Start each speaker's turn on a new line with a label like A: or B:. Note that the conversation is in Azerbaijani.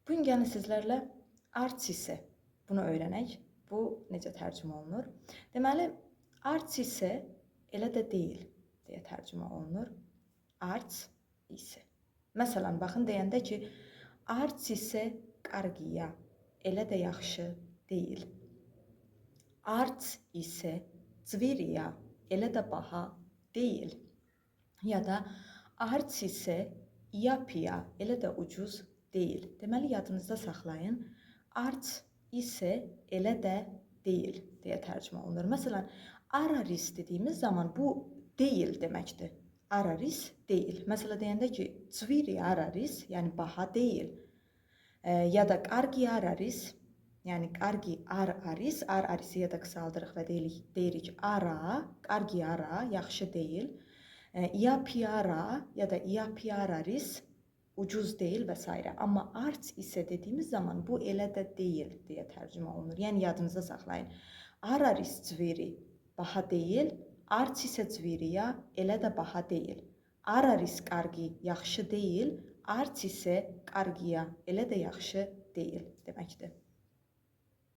A: Bu gün gəlin sizlərlə arts isə bunu öyrənək. Bu necə tərcümə olunur? Deməli, arts isə elə də deyil deyə tərcümə olunur. Arts isə. Məsələn, baxın deyəndə ki, arts isə qargiya, elə də yaxşı deyil. Arts isə zviriya, elə də baha deyil. Ya da arts isə iyapiya, elə də ucuz deyil. Deməli, yadınızda saxlayın. Arts isə elə də deyil deyə tərcümə olunur. Məsələn, araris dediyimiz zaman bu deyil deməkdir. Araris deyil. Məsələn, deyəndə ki, zviri araris, yəni baha deyil. Ya da qargi araris, yəni qargi araris, arisi ya da qısaldırıq və deyirik ara, qargi ara, yaxşı deyil. İyapiara ya da iyapiararis, ucuz deyil və s. Amma arts isə dediyimiz zaman bu elə də deyil deyə tərcümə olunur. Yəni yadınıza saxlayın. Araris zviri baha deyil, arts isə zviriya elə də baha deyil. Araris qargi yaxşı deyil, arts isə qargiya elə də yaxşı deyil deməkdir.